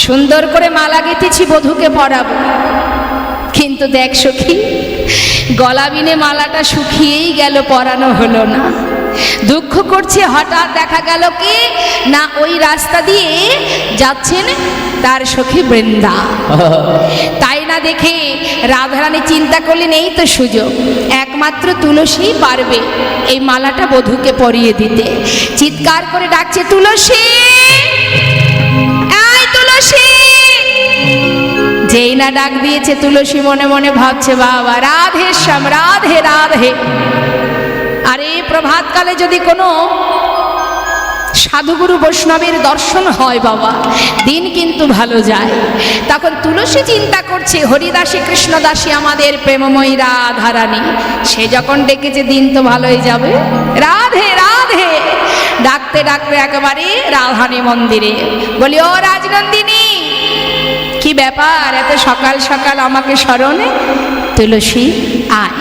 সুন্দর করে মালা গেঁথেছি বধূকে পরাবো, কিন্তু দেখ সখী গলা বিনে মালাটা শুকিয়েই গেল, পরানো হলো না। দুঃখ করছে। হঠাৎ দেখা গেল কি না ওই রাস্তা দিয়ে যাচ্ছেন তার সখী বৃন্দা। তাই না দেখে রাধারানী চিন্তা করলেন এই তো সুযোগ, একমাত্র তুলসী পারবে এই মালাটা বধূকে পরিয়ে দিতে। চিৎকার করে ডাকছে তুলসী, এই তুলসী। যেই না ডাক দিয়েছে তুলসী মনে মনে ভাবছে বাবা রাধে শ্যাম, রাধে রাধে। আরে প্রভাতকালে যদি কোনো সাধুগুরু বৈষ্ণবের দর্শন হয় বাবা, দিন কিন্তু ভালো যায়। তখন তুলসী চিন্তা করছে হরিদাসী কৃষ্ণদাসী আমাদের প্রেমময়ী রাধারানী, সে যখন ডেকেছে দিন তো ভালোই যাবে। রাধে রাধে ডাকতে ডাকতে একেবারে রাধারানী মন্দিরে বলি, ও রাজনন্দিনী কি ব্যাপার এত সকাল সকাল আমাকে স্মরণে? তুলসী আয়,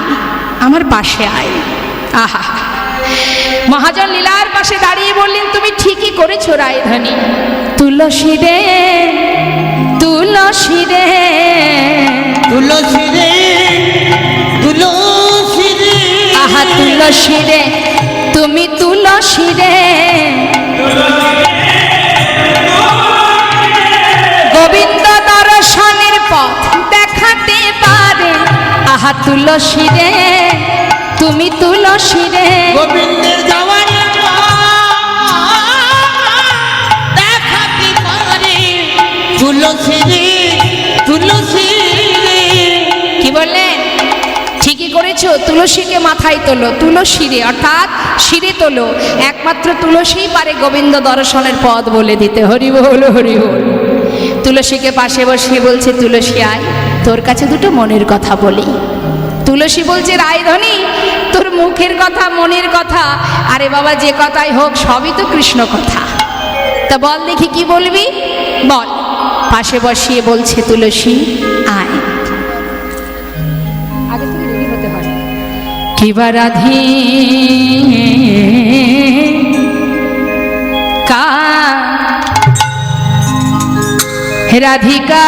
আমার পাশে আয়। আহা, মহাজন লীলার পাশে দাঁড়িয়ে বললেন তুমি ঠিকই করেছো রায়ধানী। তুলসী রে তুলসী রে তুলসী রে তুলসী রে, আহা তুলসী রে তুমি তুলসী রে, গোবিন্দ দর্শনের পথ দেখাতে পারে। আহা তুলসী রে তুমি তুলসী রে, গোবিন্দের যাওয়ার দেখাতে পারে। তুলসী রে তুলসী রে, কি বললেন? ঠিকই করেছো, তুলসীকে মাথায় তোলো, তুলসী রে অর্থাৎ শিরে তোলো। একমাত্র তুলসীই পারে গোবিন্দ দর্শনের পথ বলে দিতে। হরি বল হরি বল। তুলসীকে পাশে বসিয়ে বলছে তুলসী আয়, তোর কাছে দুটো মনের কথা বলি। তুলসী বলছে রায়ধনী তোর মুখের কথা মনের কথা, আরে বাবা যে কথাই হোক সবই তো কৃষ্ণ কথা, তা বল দেখি কি বলবি বল। পাশে বসিয়ে বলছে তুলসী আয়। আগে থেকে রেডি হতে হয়। কিবা রাধি কা রাধিকা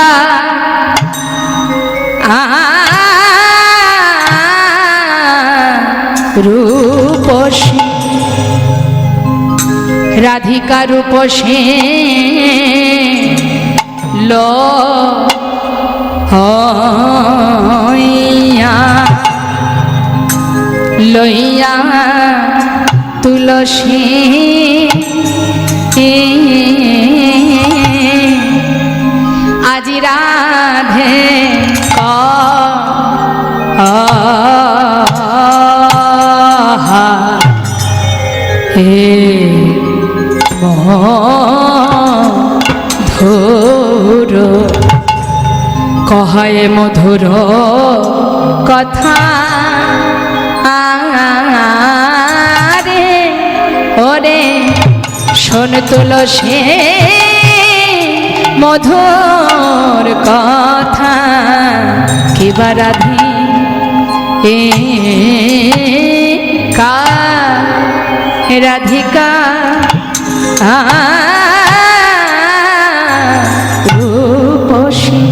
রূপসী, রাধিকা রূপসী লো হইয়া লইয়া তুলসী আজি রাধে হে মধুর কহায় মধুর কথা রে ওরে শোন তুলসী মধুর কথা। কিবা রাধি কা রাধিকা রূপসী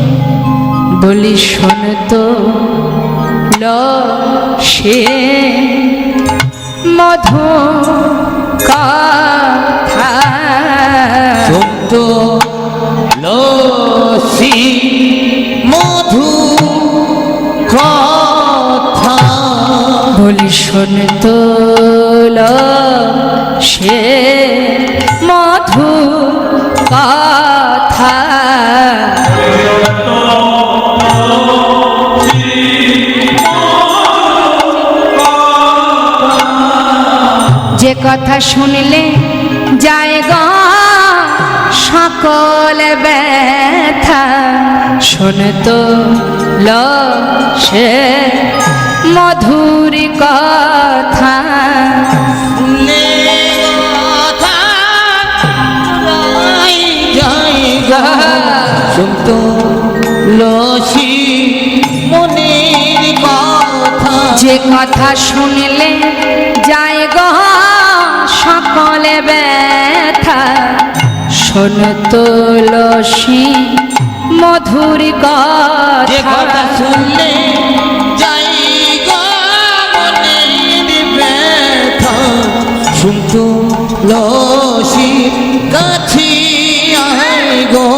বলি শোন তো সে মধু কথা। সত্য লসি মধু কথা, বলি শোন তো সে মধু কথা। যে কথা শুনলে যায় গো সকল ব্যথা, শোন তো সে মধুর কথা। শুনত লসি মনের কথা, যে কথা শুনলে যায় গো সকলে ব্যথা, শোন তুলসী মধুর যে কথা কথা শুনলে যাই গো মনের ব্যথা শুনতো লসি কাছে আয় গো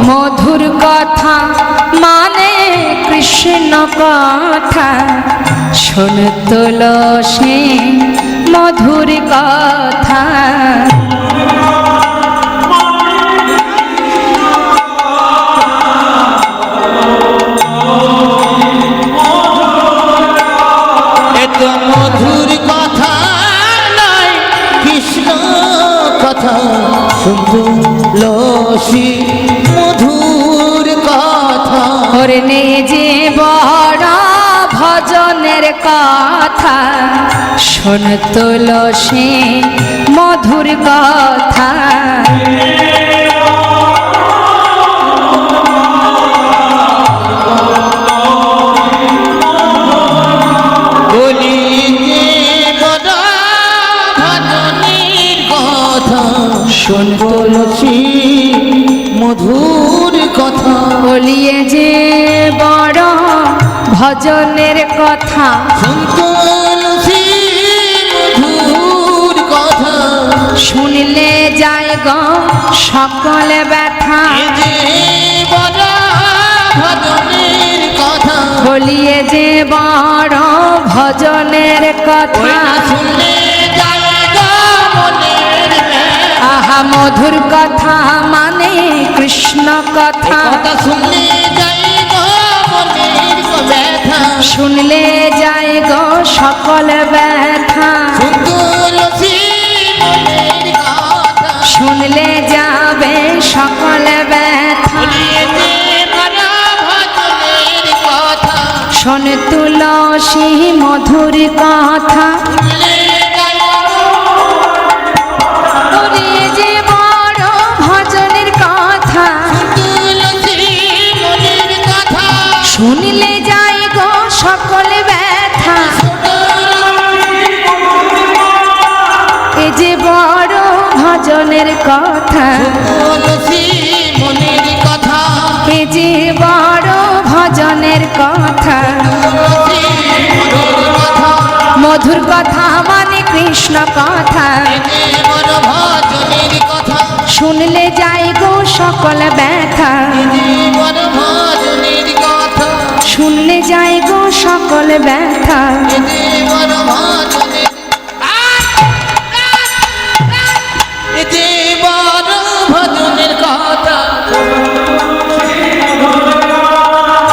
মধুর কথা মানে কৃষ্ণ কথা শোন তুলসী মধুর কথা এত মধুর কথা নাই কৃষ্ণ কথা শুনতো লসি মধুর কথা ওরে নে যে বড় ভজনের কথা শোন তুলসী মধুর কথা বলি যে বড় ভজনের কথা শোন তুলসী মধুর কথা বলিয়ে যে বড় ভজনের কথা শোন তুলসী মধুর কথা শুনলে যায় গো সকল ব্যথা এ যে বড় ভজনের কথা বলিয়ে যে বড় ভজনের ওই কথা না শুনলে যায় গো মনের ব্যথা। আহা মধুর কথা মানে কৃষ্ণ কথা কথা শুনলে যাই গো মনের ব্যথা শুনলে যায় গো সকল ব্যথা শুন তুলসী মনের কথা শুনলে যাবে সকল ব্যথা বলিয়ে যে বড় ভজনের কথা শোন তুলসী মধুর কথা শুনলে যাই গো বলিয়ে যে বড় ভজনের কথা তুলসী মনের কথা শুনলে যায় গো সকল ব্যথা এ যে বড় ভজনের কথা তুলসী মনের কথা এ যে বড় ভজনের কথা তুলসী মনের কথা মধুর কথা মানে কৃষ্ণ কথা এ যে বড় ভজনের কথা শুনলে যাই গো সকল ব্যথা এ যে বড় ভজনের কথা শুনলে যাই গো সকল ব্যথা এ যে বড় ভজনের এ যে বড় ভজনের কথা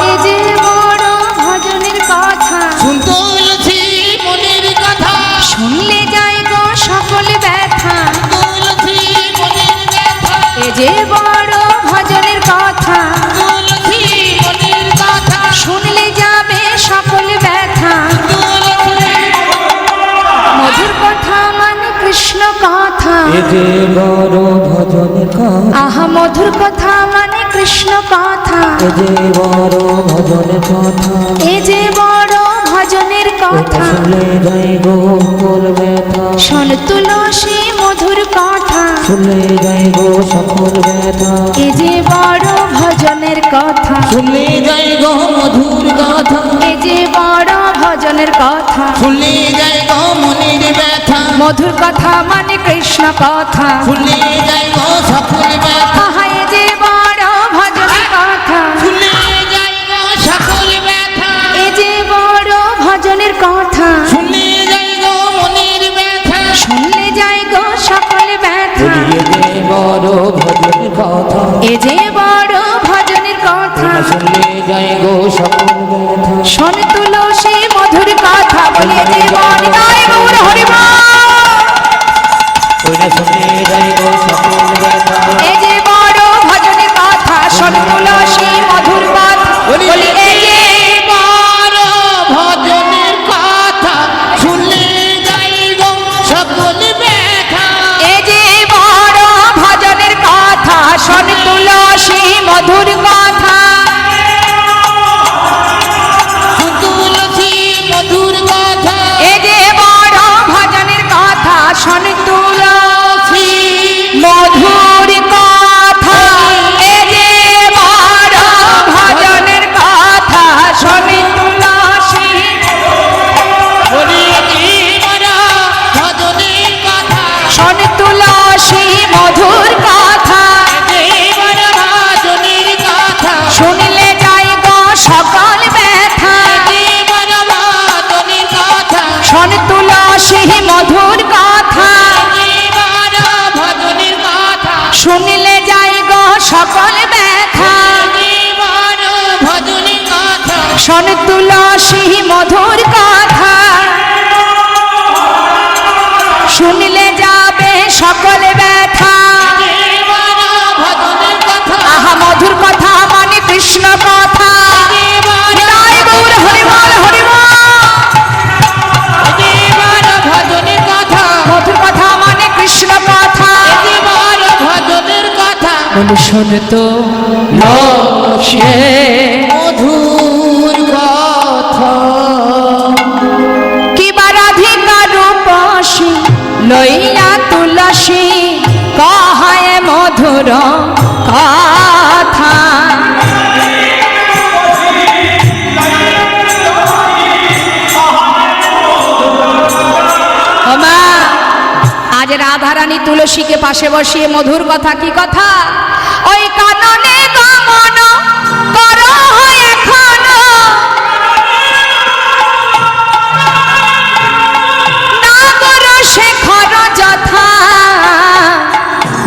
এ যে বড় ভজনের কথা শুন তুলসী মনের কথা শুনলে যাই গো সকল ব্যথা তুলসী মনের ব্যথা এ যে বড় ভজনের কথা তুলসী মনের কথা শুনলে যাবে সকল ব্যথা মধুর কথা মানে কৃষ্ণ কথা এ যে বড় ভজনের কথা আহা মধুর কথা মানে কৃষ্ণ কথা এ যে বড় ভজনের কথা এ যে বড় ভজনের কথা শুনলে যাই গো সকল ব্যথা শোন তুলসী মধুর কথা শুনলে যাই গো সকল ব্যথা এ যে বড় ভজনের কথা শুনলে যাই গো মধুর কথা এ যে বড় ভজনের কথা শুনলে যাই গো মনের ব্যথা মধুর কথা মানে কৃষ্ণ কথা শুনলে যাই গো সকল ব্যথা আহা এ যে বড় ভজনের কথা শুনলে যাই গো সকল ব্যথা এ যে বড় ভজনের কথা শুনলে যাই গো মনের ব্যথা শুনলে যাই গো সকল ব্যথা এ যে বড় ভজনের কথা এ যে বড় ভজনের কথা শুনলে যাই গো সকল ব্যথা শোন তুলসী মধুর কথা বলিয়ে যে বন গায় গৌর হরিবল ওই না শুনলে যাই গো সকল ব্যথা এ যে বড় ভজনের কথা শোন তুলসী মধুর কথা বলি এ যে বড় ভজনের কথা শুনলে যাই গো সকল ব্যথা এ যে বড় ভজনের কথা শোন তুলসী মধুর কথা শুধু মধুর কথা, শুনলে যাবে সকলে ব্যথা। জীবন ভজনের কথা, আহা মধুর কথা মানে কৃষ্ণ কথা। জয় গৌর হরিবল হরিবল। জীবন ভজনের কথা, মধুর কথা মানে কৃষ্ণ কথা। জীবন ভজনের কথা, বলে শোন তো সে মধুর কথা। কিবা রাধিকা রূপসী লইয়া তুলসী কহায় মধুর কথা। ওমা, আজ রাধারানী তুলসীকে পাশে বসিয়ে মধুর কথা। কি কথা? ওই কাননে গমন করো এখনো, নাগর শেখর যথা,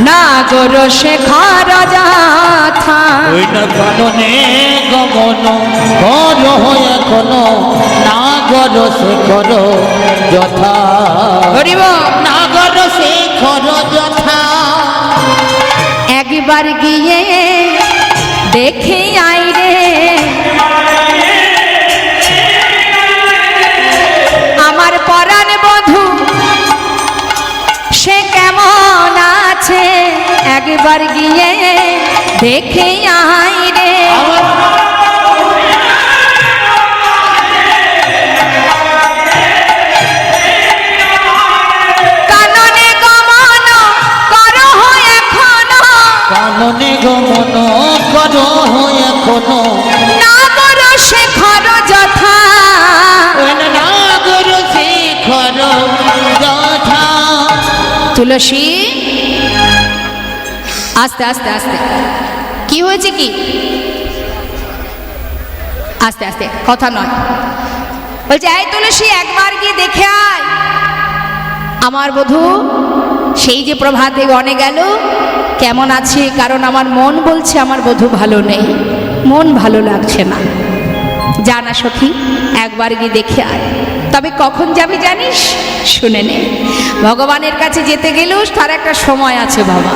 নাগর শেখর যথা। ওই না কাননে গমন করো এখনো, নাগর শেখর যথা। হরিব নাগর শেখর যথা। একবার গিয়ে দেখে আই রে, আমার পরাণ বধূ সে কেমন আছে। একবার গিয়ে দেখে আই রে। কাননে গমন করো এখনো, কাননে গমন করো এখনো, নাগর শেখর যথা। ওই না নাগর শেখর যথা। তুলসী আস্তে আস্তে আস্তে। কি হয়েছে কি? আস্তে আস্তে, কথা নয়। বলছে এই তুলসী একবার গিয়ে দেখে আয় আমার বধূ সেই যে প্রভাতে গণে গেল কেমন আছে। কারণ আমার মন বলছে আমার বধূ ভালো নেই, মন ভালো লাগছে না। জানা সখী একবার গিয়ে দেখে আয়। তবে কখন যাবি জানিস? শুনে নে, ভগবানের কাছে যেতে গেলেও তার একটা সময় আছে বাবা।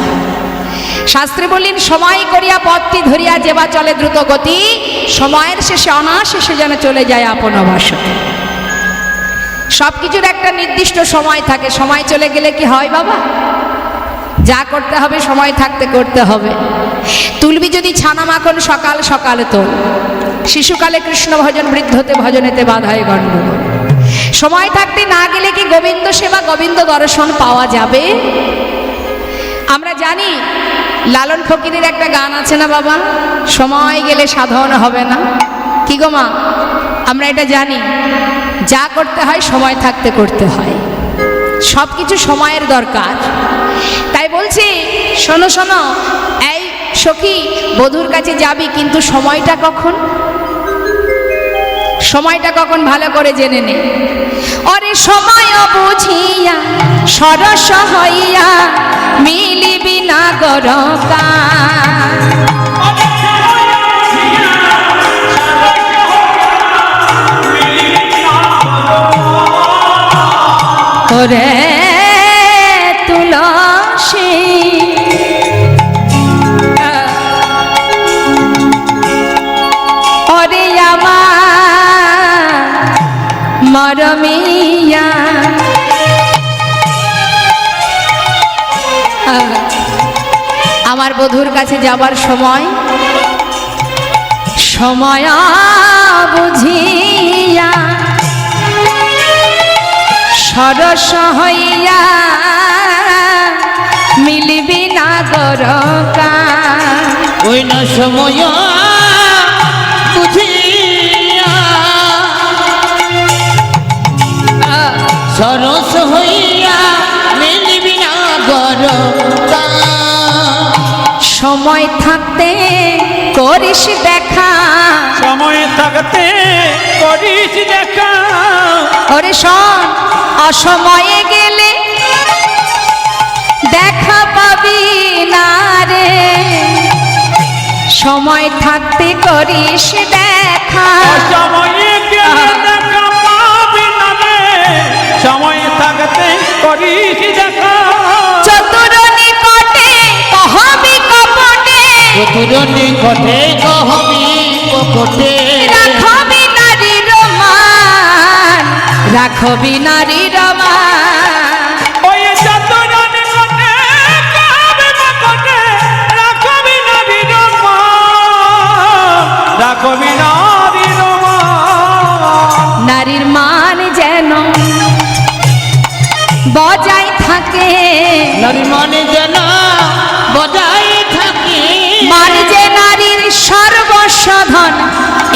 শাস্ত্রে বললেন সময় করিয়া পথটি ধরিয়া যেবা চলে দ্রুত গতি, সময়ের শেষে অনাশেষে যেন চলে যায় আপন অবসরে। সব কিছুর একটা নির্দিষ্ট সময় থাকে। সময় চলে গেলে কি হয় বাবা? যা করতে হবে সময় থাকতে করতে হবে। তুলবি যদি ছানা মাখন সকাল সকালে তো, শিশুকালে কৃষ্ণ ভজন, বৃদ্ধতে ভজনেতে বাধায় গণ্ডগোল। সময় থাকতে না গেলে কি গোবিন্দ সেবা গোবিন্দ দর্শন পাওয়া যাবে? আমরা জানি লালন ফকিরের একটা গান আছে না বাবা, সময় গেলে সাধন হবে না। কি গো মা, আমরা এটা জানি। যা করতে হয় সময় থাকতে করতে হয়, সব কিছু সময়ের দরকার। তাই বলছি শোনো শোনো, এই সখী বধূর কাছে যাবি, কিন্তু সময়টা কখন? সময়টা কখন ভালো করে জেনে নে। ওরে সময় বুঝিয়া সরস হইয়া মিলিবি না গরকা। ওরে তুলসী ওরে আমার মরমিয়া, আমার বধূর কাছে যাবার সময় সময় বুঝিয়া সরস হইয়া মিলিবি না গরকা। ওই না সময় বুঝিয়া সরস হইয়া মিলিবি না গরকা। সময় থাকতে করিস দেখা, সময় থাকতে করিস দেখা। ওরে শোন, অসময়ে গেলে দেখা পাবি না রে। সময় থাকতে করিস দেখা, সময়ে গেলে দেখা সময় থাকতে করিস দেখা। চতুর নিকটে কহবি কপটে, চতুর নিকটে কহবি কপটে, রাখবি নারীর মান, রাখবি নারীর মান। ওই চতুর নিকটে কহবি কপটে, রাখবি নারীর মান, রাখবি নারীর মান। নারীর মান যেন বজায় থাকে, নারীর মানে যেন বজায় থাকে, মান যে নারীর সর্বস্ব ধন,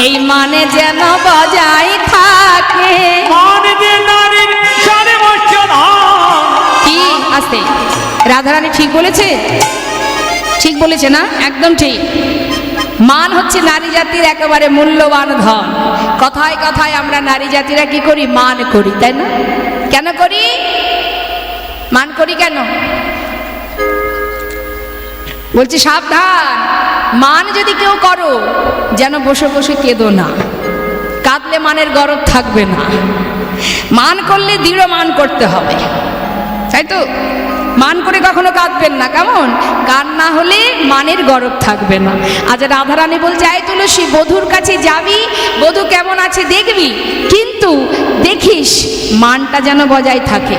এই মানে যেন বজায় থাকে। মান যে নারীর সর্বোচ্চ ধন। কি আস্তে, রাধারানী ঠিক বলেছে? ঠিক বলেছে না? একদম ঠিক। মান হচ্ছে নারী জাতির একেবারে মূল্যবান ধন। কথায় কথায় আমরা নারী জাতিরা কি করি? মান করি, তাই না? কেন করি? মান করি কেন? বলছি সাবধান, মান যদি কেউ করো যেন বসে বসে কেঁদো না, কাঁদলে মানের গরব থাকবে না। মান করলে দৃঢ় মান করতে হবে, তাই তো? মান করে কখনো কাঁদবেন না, কেমন? কান্না হলে মানের গরব থাকবে না। আজ রাধারানী বলছে, আয় তুলসী, বধূর কাছে যাবি, বধূ কেমন আছে দেখবি, কিন্তু দেখিস মানটা যেন বজায় থাকে।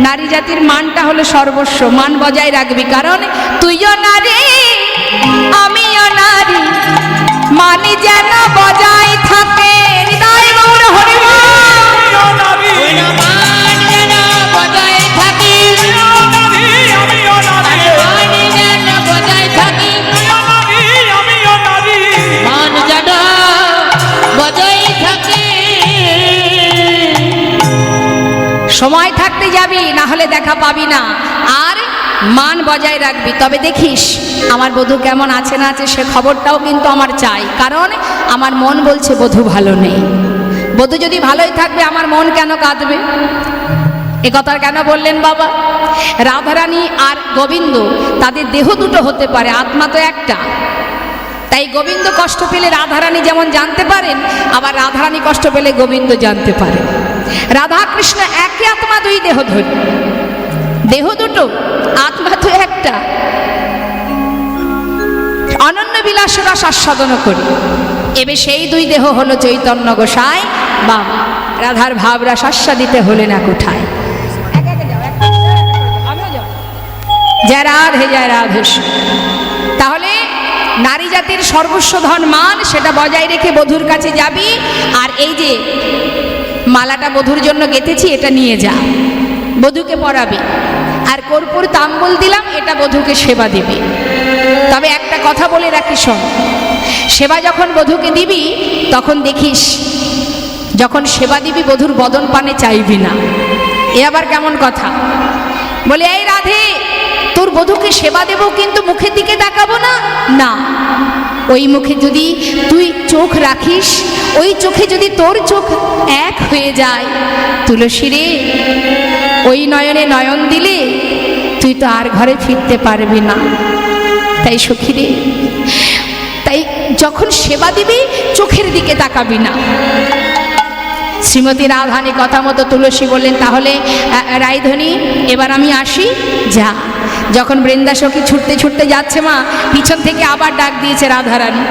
নারী জাতির মানটা হলো সর্বস্ব, মান বজায় রাখবি, কারণ তুইও নারী আমিও নারী, মানি যেন বজায় থাকে। হৃদয় গৌর হরিবল। ওই না মান যেন বজায় থাকে, মান যেন বজায় থাকে, মান যেন বজায় থাকে। সময় থাকতে যাবি, না হলে দেখা পাবি না। আর মান বজায় রাখবি, তবে দেখিস আমার বধূ কেমন আছে না আছে সে খবরটাও কিন্তু আমার চাই, কারণ আমার মন বলছে বধূ ভালো নেই। বধূ যদি ভালোই থাকবে আমার মন কেন কাঁদবে? এ কথা কেন বললেন বাবা? রাধারানী আর গোবিন্দ তাদের দেহ দুটো হতে পারে, আত্মা তো একটা। তাই গোবিন্দ কষ্ট পেলে রাধারানী যেমন জানতে পারেন, আবার রাধারানী কষ্ট পেলে গোবিন্দ জানতে পারেন। রাধা কৃষ্ণ একই আত্মা, দুই দেহ ধরি, দেহ দুটো, আত্মা তো একটা। অনন্য বিলাস রস আস্বাদন করি, এবে সেই দুই দেহ হলো চৈতন্য গোসাই বাবা। রাধার ভাব রস আস্বাদিতে হলে না কোঠায়। জয় রাধে জয় রাধেশ্বর। তাহলে নারী জাতির সর্বস্ব ধন মান, সেটা বজায় রেখে বধূর কাছে যাবি। আর এই যে মালাটা বধূর জন্য গেঁথেছি, এটা নিয়ে যা, বধূকে পরাবি। আর কর্পূর তাম্বুল দিলাম, এটা বধূকে সেবা দিবি। তবে একটা কথা বলে রাখি, শোন, সেবা যখন বধূকে দিবি তখন দেখিস, যখন সেবা দিবি বধূর বদন পানে চাইবি না। এ আবার কেমন কথা? বলে, এই রাধে, তোর বধূকে সেবা দেব কিন্তু মুখের দিকে তাকাবো না, না। ওই মুখে যদি তুই চোখ রাখিস, ওই চোখে যদি তোর চোখ এক হয়ে যায়, তুলসী রে, ওই নয়নে নয়ন দিলে তুই তো আর ঘরে ফিরতে পারবি না। তাই সখী রে, তাই যখন সেবা দিবি চোখের দিকে তাকাবি না। শ্রীমতী রাধানী কথা মতো তুলসী বললেন, তাহলে রায়ধনী এবার আমি আসি, যা। যখন বৃন্দা সখী ছুটতে ছুটতে যাচ্ছে, মা পিছন থেকে আবার ডাক দিয়েছে রাধারানী,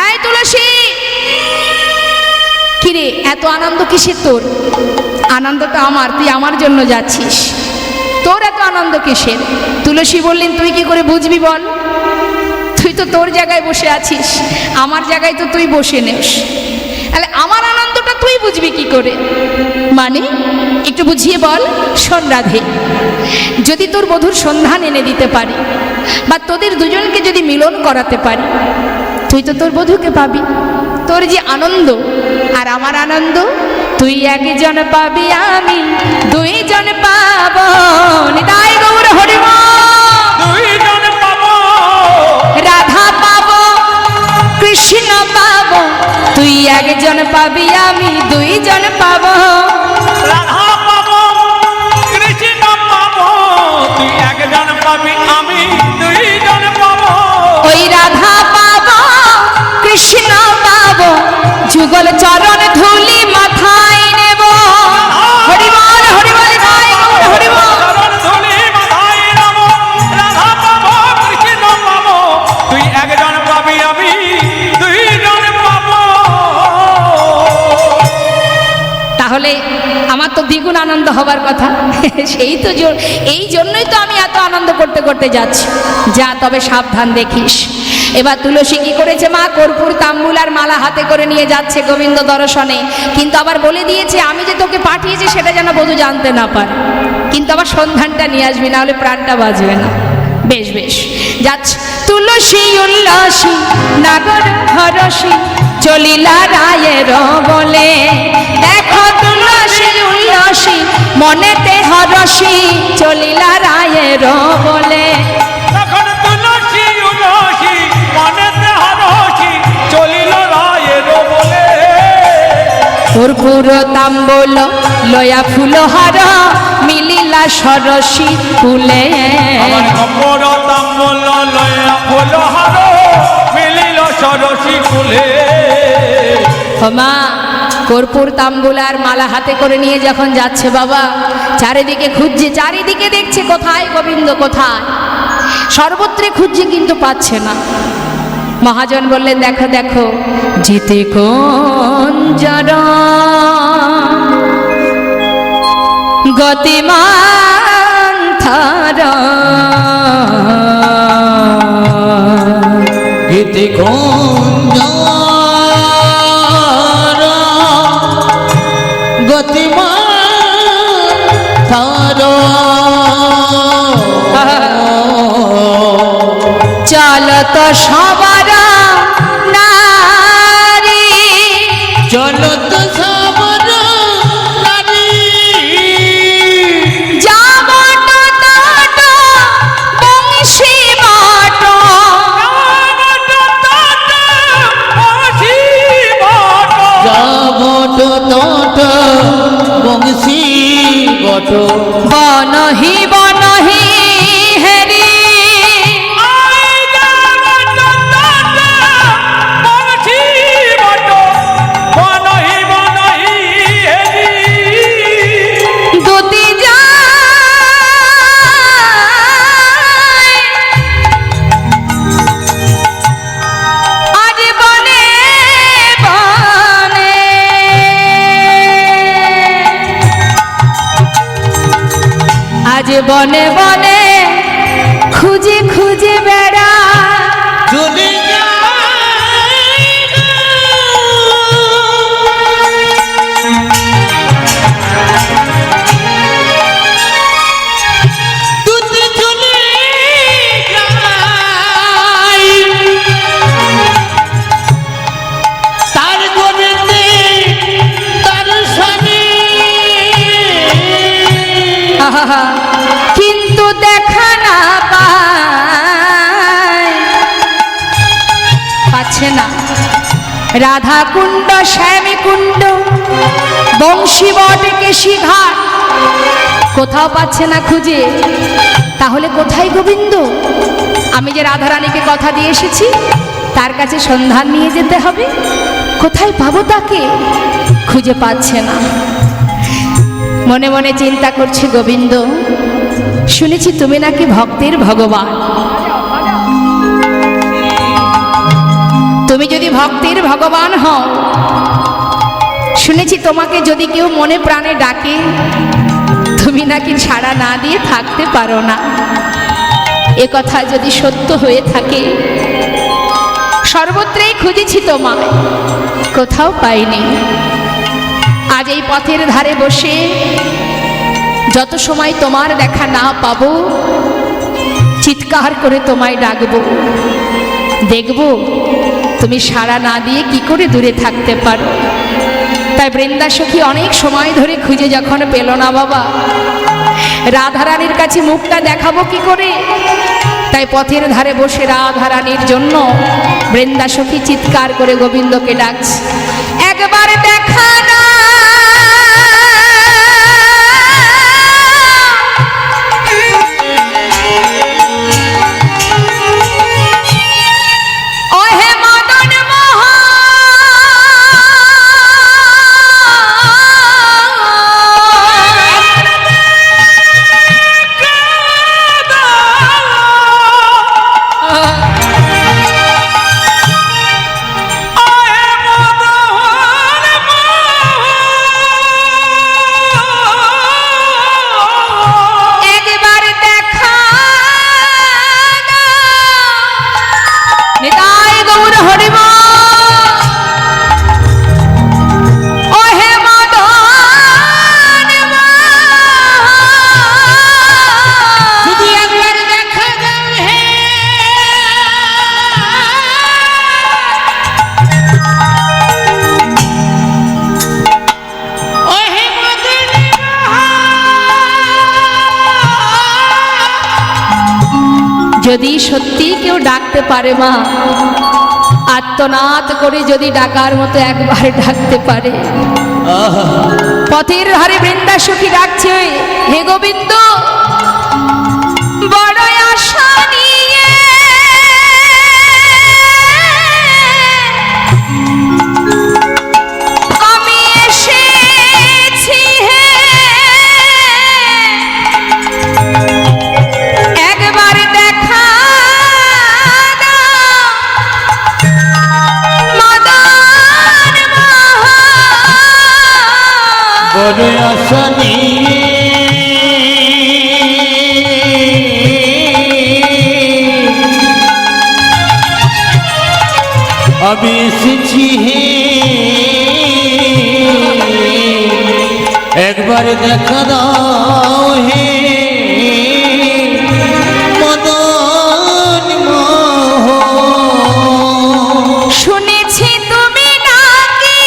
এই তুলসী। কিরে, এত আনন্দ কিসের তোর? আনন্দ তো আমার, তুই আমার জন্য যাচ্ছিস, তোর এত আনন্দ কিসের? তুলসী বললেন, তুই কি করে বুঝবি বল? তুই তো তোর জায়গায় বসে আছিস, আমার জায়গায় তো তুই বসে নেস, তাহলে আমার আনন্দটা তুই বুঝবি কি করে? মানে একটু বুঝিয়ে বল। শোন রাধে, যদি তোর বধূর সন্ধান এনে দিতে পারি, বা তোদের দুজনকে যদি মিলন করাতে পারি, তুই তো তোর বধূকে পাবি। তোর যে আনন্দ আর আমার আনন্দ, তুই একজন পাবি, আমি দুইজন পাব। নিতাই গৌর হরিবল। দুইজন পাবো, রাধা পাব, কৃষ্ণ পাব, তুই একজন পাবি, আমি দুইজন পাব। রাধা পাবো, কৃষ্ণ পাবো, তুই একজন পাবি, আমি দুইজন পাবো। ওই রাধা পাব, কৃষ্ণ পাব, যুগল চরণ ধুলি মাথায় নেব। হরিবল হরিবল। তাহলে আমার তো দ্বিগুণ আনন্দ হবার কথা। সেই তো এই জন্যই তো আমি এত আনন্দ করতে করতে যাচ্ছি। যা, তবে সাবধান দেখিস। এবার তুলসী কি করেছে মা, কর্পূর তাম্বুল আর মালা হাতে করে নিয়ে যাচ্ছে গোবিন্দ দর্শনে, কিন্তু আবার বলে দিয়েছে আমি যে তোকে পাঠিয়েছি সেটা যেন বধূ জানতে না পারে, কিন্তু আবার সন্ধানটা নিয়ে আসবি, না হলে প্রাণটা বাঁচবে না। বেশ বেশ যাচ্ছে। তুলসী উল্লাসী নাগর হরসী চলিলা রায়ের বলে, দেখো তুলসী উল্লাসী মনেতে হরসী চলিলা রায়ের বলে। তখন তুলসী উলসী মনেতে হরসী চলিল রায়ের বলে। কর্পূর তাম্বুল লয়া ফুলহার মিলিলা সরসী ফুলে। আমার কপর তাম্বুল লয়া ফুলহার মিলিল সরসী ফুলে। মা, কর্পূর তাম্বুল আর মালা হাতে করে নিয়ে যখন যাচ্ছে বাবা, চারিদিকে খুঁজছে, চারিদিকে দেখছে কোথায় গোবিন্দ কোথায়, সর্বত্রে খুঁজছে কিন্তু পাচ্ছে না। মহাজন বললেন দেখো দেখো, যেতে কোন জড় গতিমান থর, গীতি কুঞ্জ গতিমান থর, চলত সবার নারী, চলত সবর নারী, যাবট তট বংশী বট, যাবট তট বংশী বট, বনহি বনহি হেরি, দুতি যায় আজ বনে বনে, আজ বনে বনে খুঁজে খুঁজে বেড়া, চলে তুই চলে যাই তার গোবিন্দে তার স্বামী, আহা, কিন্তু দেখা না পাচ্ছে না। রাধা কুণ্ড, শ্যামী কুণ্ড, বংশী বট, কেশী ঘাট, কোথাও পাচ্ছে না খুঁজে। তাহলে কোথায় গোবিন্দ? আমি যে রাধারানীকে কথা দিয়ে এসেছি তার কাছে সন্ধান নিয়ে যেতে হবে, কোথায় পাবো তাকে? খুঁজে পাচ্ছে না। মনে মনে চিন্তা করছে গোবিন্দ, শুনেছি তুমি নাকি ভক্তের ভগবান, তুমি যদি ভক্তের ভগবান হও, শুনেছি তোমাকে যদি কেউ মনে প্রাণে ডাকে তুমি নাকি ছাড়া না দিয়ে থাকতে পারো না। এ কথা যদি সত্য হয়ে থাকে, সর্বত্রই খুঁজেছি তোমায়, কোথাও পাইনি। আজ এই পথের ধারে বসে যত সময় তোমার দেখা না পাবো, চিৎকার করে তোমায় ডাকবো, দেখব তুমি সাড়া না দিয়ে কি করে দূরে থাকতে পারো। তাই বৃন্দা সখী অনেক সময় ধরে খুঁজে যখন পেল না বাবা, রাধারানীর কাছে মুখটা দেখাবো কি করে, তাই পথের ধারে বসে রাধারানীর জন্য বৃন্দা সখী চিৎকার করে গোবিন্দকে ডাকছে, একবার দেখা না যদি সত্যি কেউ ডাকতে পারে মা, আর্তনাদ করে যদি ডাকার মতো একবার ডাকতে পারে। পথের ধারে বৃন্দা সখী ডাকছে, হে গোবিন্দ, বড় আশা নিয়ে আমি এসেছি, হে একবার দেখা দাও মদন মোহন। বড় আশা নিয়ে আমি এসেছি, হে একবার দেখা দাও হে মদন মোহন। শুনেছি তুমি নাকি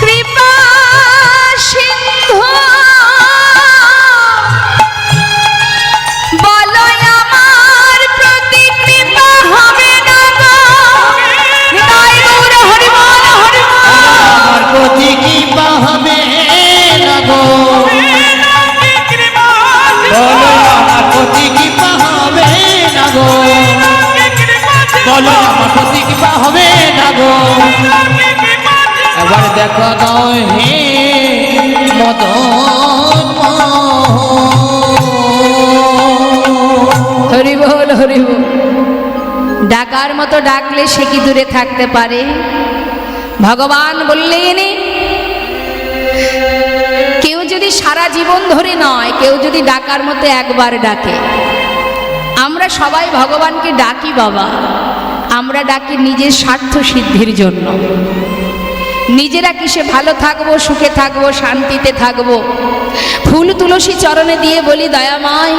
কৃপা সিন্ধু, বলো আমার প্রতি কৃপা হবে না গো। নিতাই গৌর হরি বল, হরি বল। আমার প্রতি কৃপা হবে না গো, বলো আমার প্রতি কৃপা হবে না গো, বলো আমার প্রতি কৃপা হবে না গো। এবার দেখা দাও হে মদন মোহন। হরি বল, হরি বল। ডাকার মতো ডাকলে সে কি দূরে থাকতে পারে? ভগবান বললেন, কেউ যদি সারা জীবন ধরে নয়, কেউ যদি ডাকার মতো একবার ডাকে। আমরা সবাই ভগবানকে ডাকি বাবা, আমরা ডাকি নিজের স্বার্থ সিদ্ধির জন্য। নিজেরা কিসে ভালো থাকবো, সুখে থাকবো, শান্তিতে থাকবো। ফুল তুলসী চরণে দিয়ে বলি, দয়াময়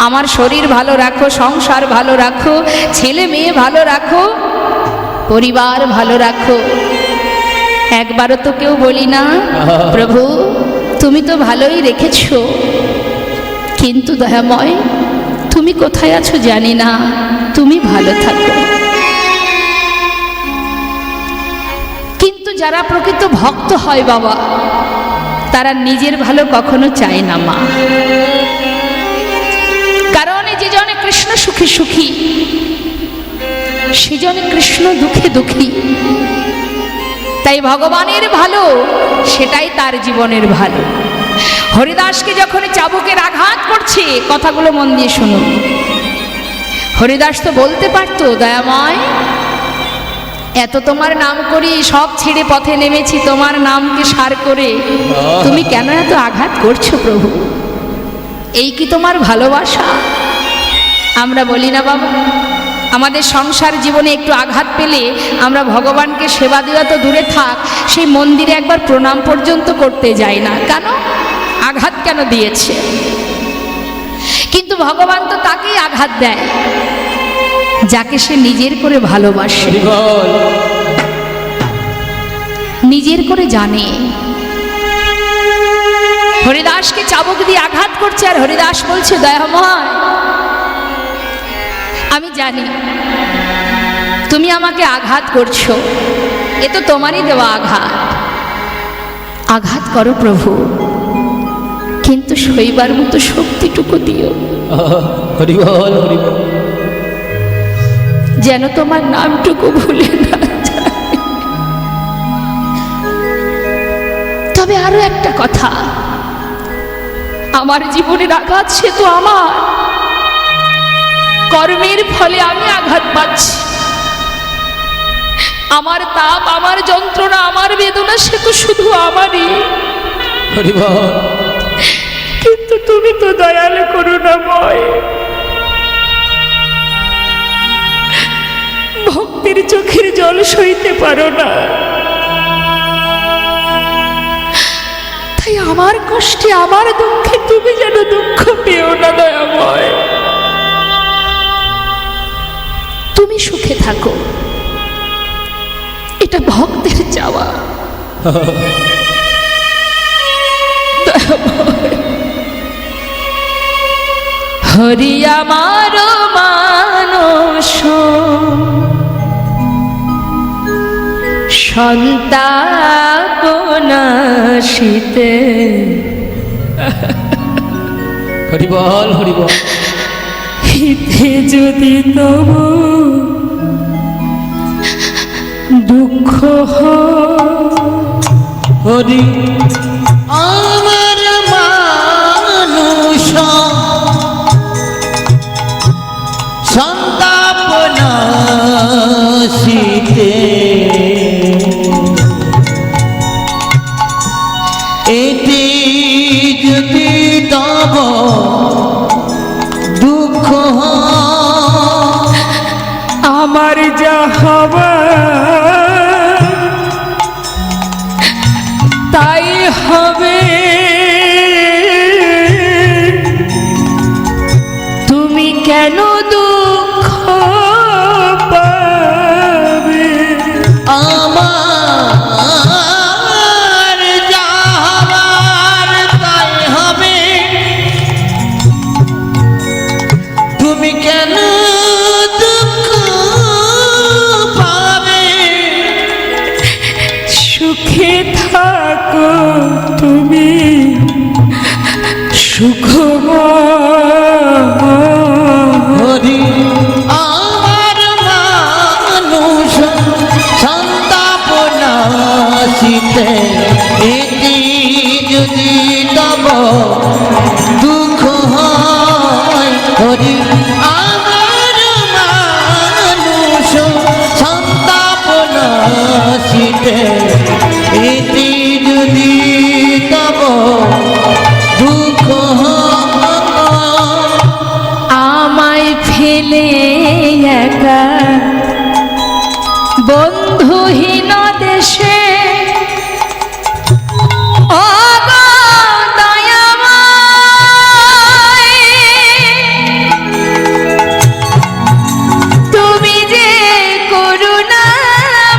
আমার শরীর ভালো রাখো, সংসার ভালো রাখো, ছেলে মেয়ে ভালো রাখো, পরিবার ভালো রাখো। একবারও তো কেউ বলি না, প্রভু তুমি তো ভালোই রেখেছো, কিন্তু দয়াময় তুমি কোথায় আছো জানি না, তুমি ভালো থাকো। কিন্তু যারা প্রকৃত ভক্ত হয় বাবা, তারা নিজের ভালো কখনো চায় না মা। কারণ যে জনে কৃষ্ণ সুখী সুখী, সেজনে কৃষ্ণ দুঃখে দুঃখী। তাই ভগবানের ভালো সেটাই তার জীবনের ভালো। হরিদাসকে যখন চাবুকের আঘাত করছে, কথাগুলো মন দিয়ে শুনুন। হরিদাস তো বলতে পারতো, দয়াময় এত তোমার নাম করি, সব ছেড়ে পথে নেমেছি তোমার নামকে সার করে, তুমি কেন এত আঘাত করছো প্রভু? এই কি তোমার ভালোবাসা? আমরা বলি না বাবা, আমাদের সংসার জীবনে একটু আঘাত পেলে আমরা ভগবানকে সেবা দেওয়া তো দূরে থাক, সেই মন্দিরে একবার প্রণাম পর্যন্ত করতে যাই না। কেন? আঘাত কেন দিয়েছে? কিন্তু ভগবান তো তাকেই আঘাত দেয় যাকে সে নিজের করে ভালোবাসে, নিজের করে জানে। হরিদাসকে চাবুক দিয়ে আঘাত করছে, আর হরিদাস বলছে, দয়াময় আমি জানি তুমি আমাকে আঘাত করছো, এ তো তোমারই দেওয়া আঘাত। আঘাত করো প্রভু, কিন্তু সইবার মতো শক্তিটুকু দিও, হরি বল, হরি বল। যেন তোমার নামটুকু ভুলে না যায়। তবে আরো একটা কথা, আমার জীবনের আঘাত সে তো আমার কর্মের ফলে আমি আঘাত পাচ্ছি। আমার তাপ, আমার যন্ত্রণা, আমার বেদনা সে তো শুধু আমারই। হরি বল। কিন্তু তুমি তো দয়ালু করুণাময়, ভক্তের চোখের জল সইতে পারো না। তাই আমার কষ্টে, আমার দুঃখে তুমি যেন দুঃখ পেও না দয়াময়। তুমি সুখে থাকো, এটা ভক্তের চাওয়া। হরি আমার মানস সন্তাপনাশীতে। হরি বল হরি বল। হিতে যদি তব দুঃখ হরি আমার মানুষ সন্তাপনাশীতে এটি যদি তব দুঃখ আমার যা হবার তাই হবে, তুমি কেন দুঃখ পাবে? আমার যা হবার তাই হবে, তুমি কেন দুঃখ পাবে? সুখে থাকো তুমি সুখময়। হরি আমার মানুষ সন্তাপনাশীতে এটি যদি তব দুঃখ হয়। হরি আমার মানুষ সন্তাপনাশীতে এটি যদি তব দুঃখ হয়। আমায় ফেলে একা বন্ধুহীন দেশে ও গো দয়াময়, তুমি যে করুণাময়,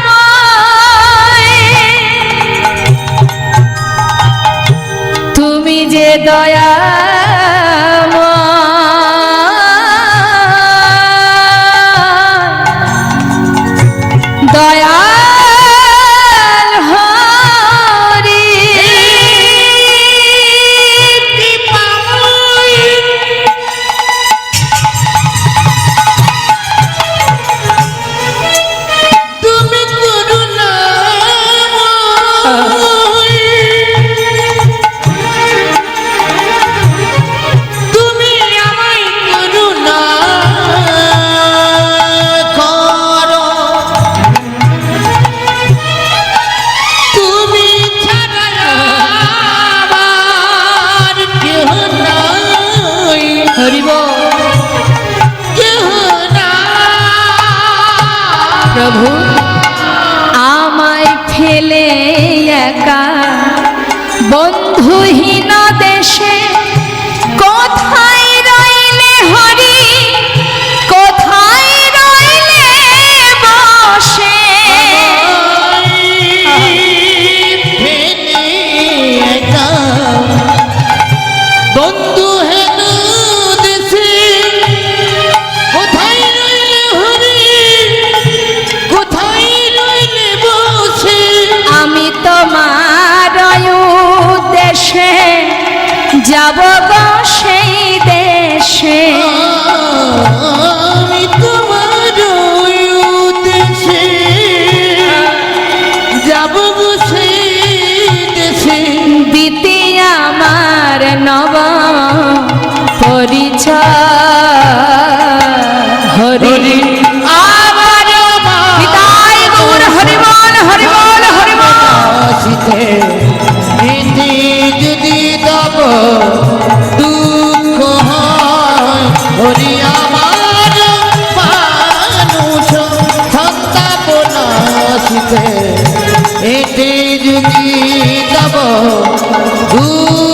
তুমি যে দয়া দয়াল হরি কৃপাময়। তুমি করুণাময়, তুমি আমায় করুণা করো, তুমি ছাড়া আমার কেহ নাই। হরি বল। কেহ নাই। প্রভু আমায় ফেলে একা বন্ধুহীন দেশে কোথায় রইলে হরি, কোথায় রইলে বসে? বন্ধু হেন দেশে কোথায় রইলে হরি, কোথায় রইলে বসে? আমি তোমার দেশে যাব গো সেই দেশে। আমি তোমার দেশে যাব গো সেই দেশে, দিতে আমার নব পরিচয়। হরি আমার পিতায় গৌর হরি বল হরি বল হরি বল। আসিতে এতে যদি তব দুঃখ হয়। হরি আমার মানুষ সন্তাপনাশীতে এতে যদি তব দুঃখ